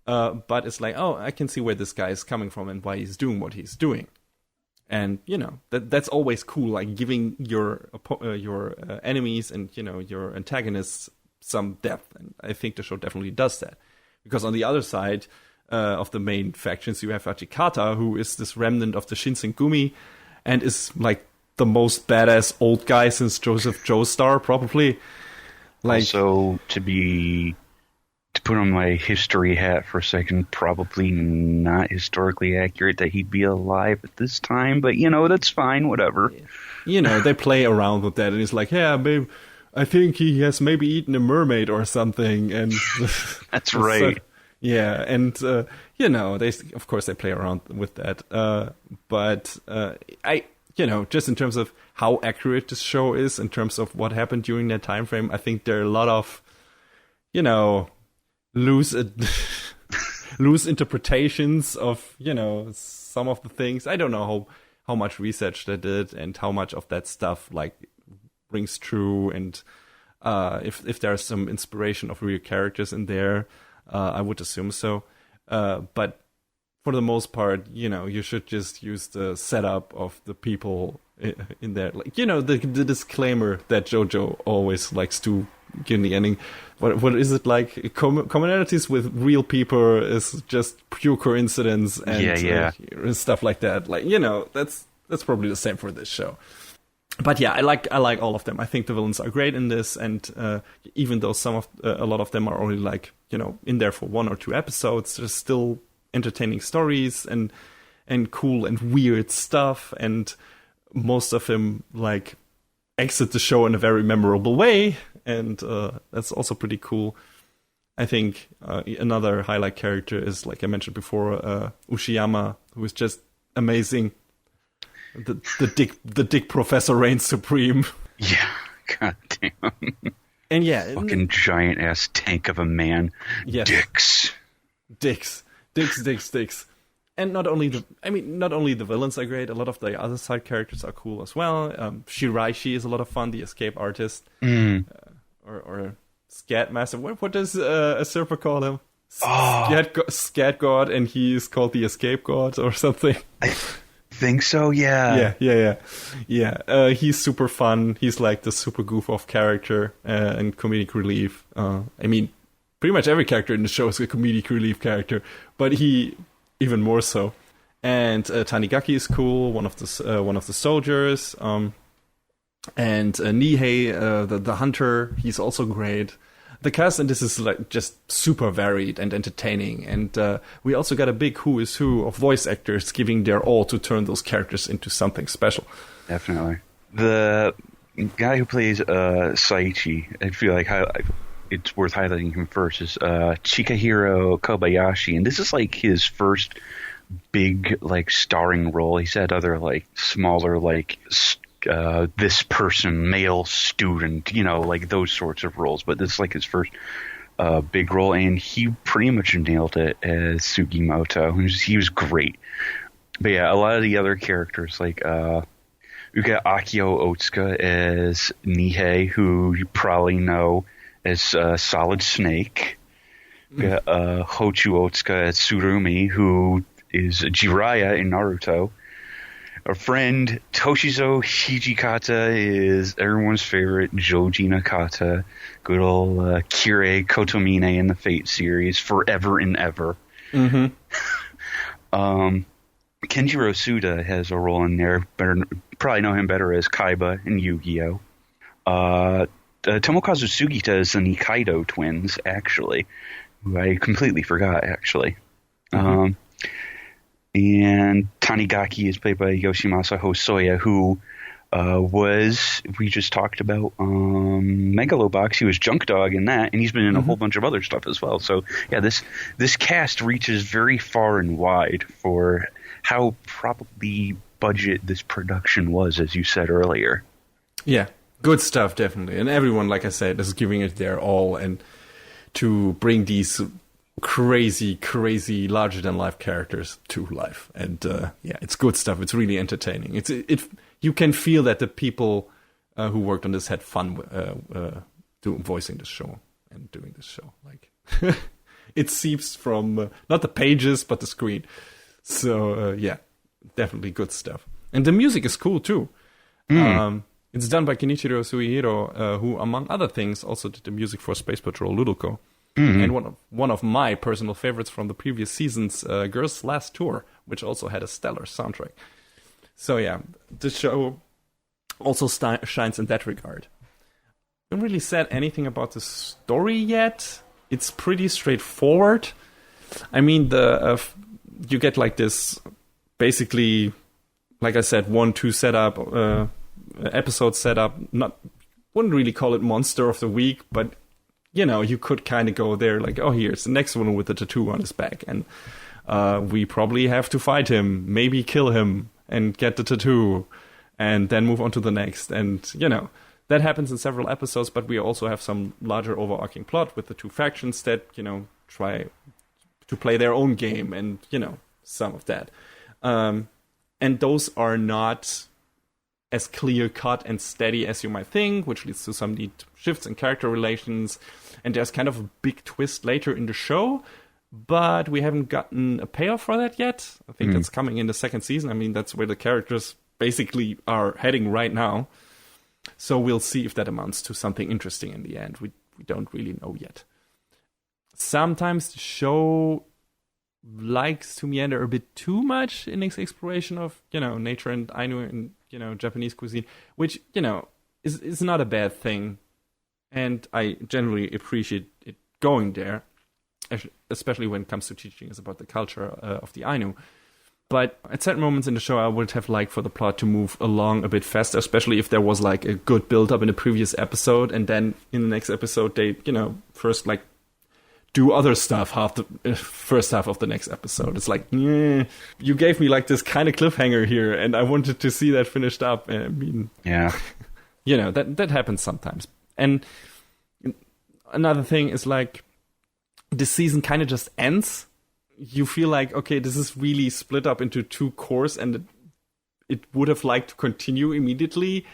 but it's like, oh, I can see where this guy is coming from and why he's doing what he's doing. And, that's always cool, like giving your enemies and, your antagonists some depth. And I think the show definitely does that. Because on the other side of the main factions, you have Achikata, who is this remnant of the Shinsengumi and is like the most badass old guy since Joseph Joestar, probably. Like, also, to put on my history hat for a second, probably not historically accurate that he'd be alive at this time, but, that's fine, whatever. They play around with that, and it's like, yeah, maybe, I think he has maybe eaten a mermaid or something, and... That's right. Yeah, and, they, of course, they play around with that, but just in terms of how accurate this show is, in terms of what happened during that time frame, I think there are a lot of, loose interpretations of, some of the things. I don't know how much research they did and how much of that stuff, like, rings true, and if there's some inspiration of real characters in there, I would assume so. But for the most part, you should just use the setup of the people in there. Like, the disclaimer that JoJo always likes to give in the ending. What is it like? Commonalities with real people is just pure coincidence and stuff like that. Like, that's probably the same for this show. But yeah, I like all of them. I think the villains are great in this, and even though a lot of them are only like, in there for 1 or 2 episodes, there's still entertaining stories and cool and weird stuff, and most of them like exit the show in a very memorable way, and that's also pretty cool. I think another highlight character is, like I mentioned before, Ushiyama, who is just amazing. The dick professor reigns supreme. Yeah, goddamn. And yeah, fucking giant ass tank of a man. Yes. Dicks. And not only the villains are great, a lot of the other side characters are cool as well. Shiraishi is a lot of fun, the escape artist. Or Scat Master. What does a Serpa call him? Scat God, and he is called the Escape God or something. I think so, yeah. Yeah. He's super fun. He's like the super goof-off character and comedic relief. Pretty much every character in the show is a comedic relief character, but he even more so. And Tanigaki is cool, one of the soldiers. And Nihei, the hunter, he's also great. The cast in this is like just super varied and entertaining, and we also got a big who is who of voice actors giving their all to turn those characters into something special. Definitely. The guy who plays Saichi, I feel like it's worth highlighting him first, is Chikahiro Kobayashi, and this is like his first big like starring role. He's had other like smaller like this person, male student, like those sorts of roles. But this is like his first big role, and he pretty much nailed it as Sugimoto. He was great. But yeah, a lot of the other characters, like we got Akio Otsuka as Nihei, who you probably know as Solid Snake. We got Hochu Otsuka as Tsurumi, who is Jiraiya in Naruto. Our friend Toshizo Hijikata is everyone's favorite Joji Nakata. Good old Kirei Kotomine in the Fate series, forever and ever. Mm-hmm. Kenjiro Suda has a role in there. Probably know him better as Kaiba in Yu-Gi-Oh! Tomokazu Sugita is the Nikaido twins, actually, who I completely forgot, actually. Mm-hmm. And Tanigaki is played by Yoshimasa Hosoya, who we just talked about Megalobox. He was Junk Dog in that, and he's been in a whole bunch of other stuff as well. So, yeah, this cast reaches very far and wide for how probably budget this production was, as you said earlier. Yeah, good stuff, definitely. And everyone, like I said, is giving it their all, and to bring these crazy larger than life characters to life, and it's good stuff. It's really entertaining. You can feel that the people who worked on this had fun voicing this show and doing this show. Like it seeps from not the pages but the screen. So yeah, definitely good stuff. And the music is cool too. It's done by Kenichiro Suihiro, who, among other things, also did the music for Space Patrol Ludoko. And one of my personal favorites from the previous seasons, Girls' Last Tour, which also had a stellar soundtrack. So yeah, the show also shines in that regard. I haven't really said anything about the story yet. It's pretty straightforward. I mean, you get like this, basically, like I said, 1-2 setup, episode setup. Wouldn't really call it monster of the week, but you know, you could kind of go there like, oh, here's the next one with the tattoo on his back, and we probably have to fight him, maybe kill him, and get the tattoo, and then move on to the next. And, you know, that happens in several episodes, but we also have some larger overarching plot with the two factions that, you know, try to play their own game, and, you know, some of that. And those are not as clear-cut and steady as you might think, which leads to some neat shifts in character relations. And there's kind of a big twist later in the show, but we haven't gotten a payoff for that yet. I think that's coming in the second season. I mean, that's where the characters basically are heading right now. So we'll see if that amounts to something interesting in the end. We don't really know yet. Sometimes the show likes to meander a bit too much in its exploration of, you know, nature and Ainu and, you know, Japanese cuisine, which, you know, is not a bad thing. And I generally appreciate it going there, especially when it comes to teaching us about the culture of the Ainu. But at certain moments in the show, I would have liked for the plot to move along a bit faster, especially if there was like a good build-up in the previous episode, and then in the next episode, they, you know, first like do other stuff first half of the next episode. It's like, you gave me like this kind of cliffhanger here, and I wanted to see that finished up. I mean, yeah, you know, that happens sometimes. And another thing is like, this season kind of just ends. You feel like, okay, this is really split up into two cores, and it would have liked to continue immediately.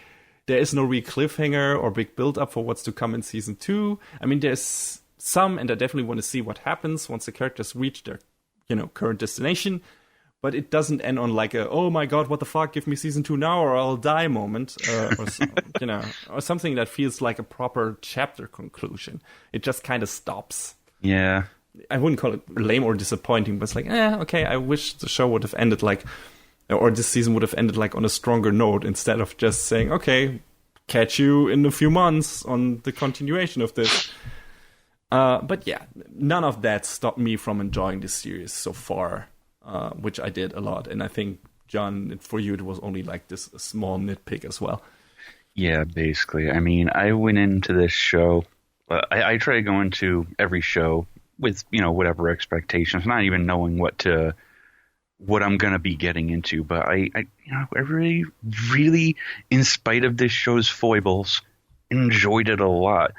There is no real cliffhanger or big build up for what's to come in season 2. I mean, there's some, and I definitely want to see what happens once the characters reach their, you know, current destination. But it doesn't end on like a, oh my god, what the fuck, give me season 2 now or I'll die moment, or you know, or something that feels like a proper chapter conclusion. It just kind of stops. Yeah. I wouldn't call it lame or disappointing, but it's like, okay, I wish the show would have ended like, or this season would have ended like on a stronger note, instead of just saying, okay, catch you in a few months on the continuation of this. But yeah, none of that stopped me from enjoying this series so far, which I did a lot. And I think, John, for you, it was only like this small nitpick as well. Yeah, basically. I mean, I went into this show, I try to go into every show with, you know, whatever expectations, not even knowing what I'm going to be getting into. But I really, in spite of this show's foibles, enjoyed it a lot.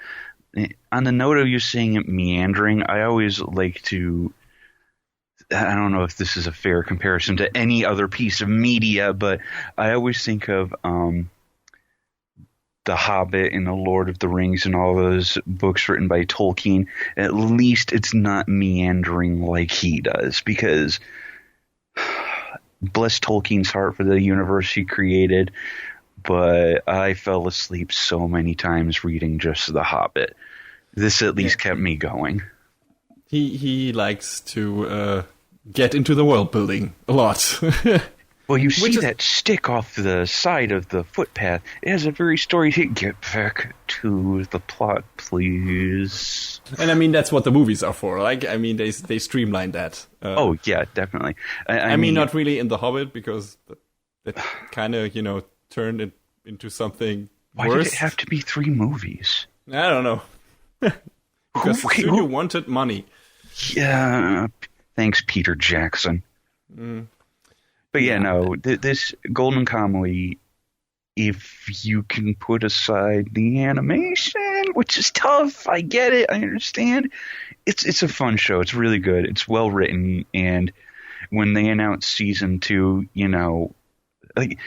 On the note of you saying it meandering, I always like to, I don't know if this is a fair comparison to any other piece of media, but I always think of The Hobbit and The Lord of the Rings and all those books written by Tolkien. At least it's not meandering like he does, because bless Tolkien's heart for the universe he created, but I fell asleep so many times reading just The Hobbit. This at least kept me going. He likes to get into the world building a lot. Well, you see that stick off the side of the footpath. It has a very story. Get back to the plot, please. And I mean, that's what the movies are for. Like, I mean, they streamlined that. Oh yeah, definitely. I mean, not really in The Hobbit, because that kind of, you know, turned it into something Why worse. did it have to be 3 movies? I don't know. Because the studio wanted money. Yeah, thanks, Peter Jackson. But yeah, no, this Golden Kamuy, if you can put aside the animation, which is tough, I get it, I understand. It's a fun show. It's really good. It's well written, and when they announced season 2, you know, like,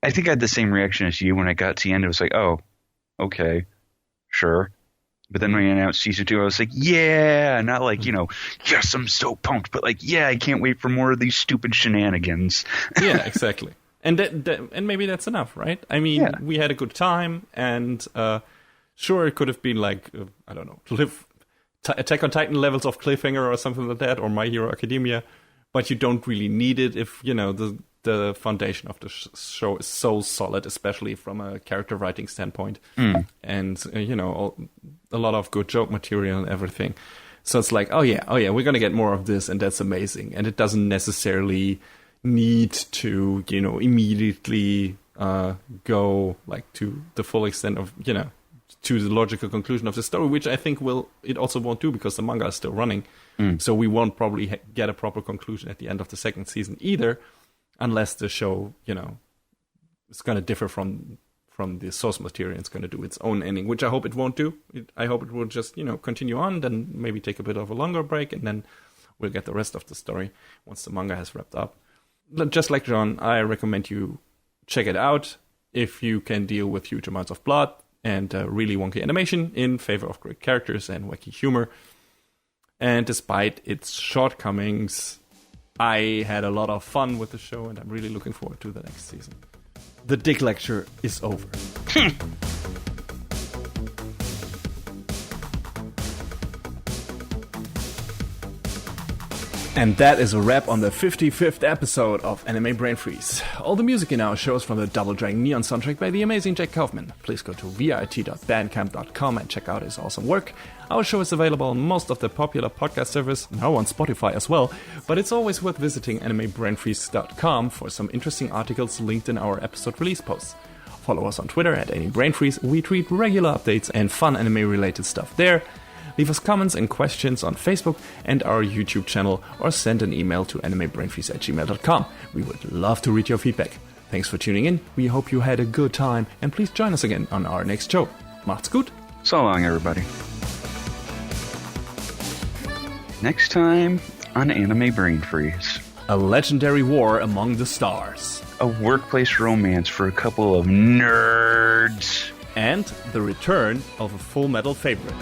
I think I had the same reaction as you when I got to the end. It was like, oh, okay, sure. But then when we announced season 2, I was like, yeah, not like, yes, I'm so pumped, but like, yeah, I can't wait for more of these stupid shenanigans. Yeah, exactly. And and maybe that's enough, right? I mean, we had a good time, and sure, it could have been like, I don't know, Attack on Titan levels of cliffhanger or something like that, or My Hero Academia, but you don't really need it if, the foundation of the show is so solid, especially from a character writing standpoint, and a lot of good joke material and everything. So it's like, oh yeah, we're gonna get more of this, and that's amazing. And it doesn't necessarily need to, immediately go like to the full extent of, to the logical conclusion of the story, which I think it also won't do because the manga is still running. So we won't probably get a proper conclusion at the end of the second season either, unless the show, is going to differ from the source material. It's going to do its own ending, which I hope it won't do. I hope it will just, continue on, then maybe take a bit of a longer break, and then we'll get the rest of the story once the manga has wrapped up. Just like John, I recommend you check it out if you can deal with huge amounts of blood and really wonky animation in favor of great characters and wacky humor. And despite its shortcomings, I had a lot of fun with the show, and I'm really looking forward to the next season. The dick lecture is over. And that is a wrap on the 55th episode of Anime Brain Freeze. All the music in our show is from the Double Dragon Neon soundtrack by the amazing Jack Kaufman. Please go to vit.bandcamp.com and check out his awesome work. Our show is available on most of the popular podcast servers, now on Spotify as well, but it's always worth visiting animebrainfreeze.com for some interesting articles linked in our episode release posts. Follow us on Twitter at AnyBrainFreeze. We tweet regular updates and fun anime-related stuff there. Leave us comments and questions on Facebook and our YouTube channel, or send an email to animebrainfreeze@gmail.com. We would love to read your feedback. Thanks for tuning in. We hope you had a good time, and please join us again on our next show. Macht's gut. So long, everybody. Next time on Anime Brain Freeze. A legendary war among the stars. A workplace romance for a couple of nerds. And the return of a Full Metal favorite.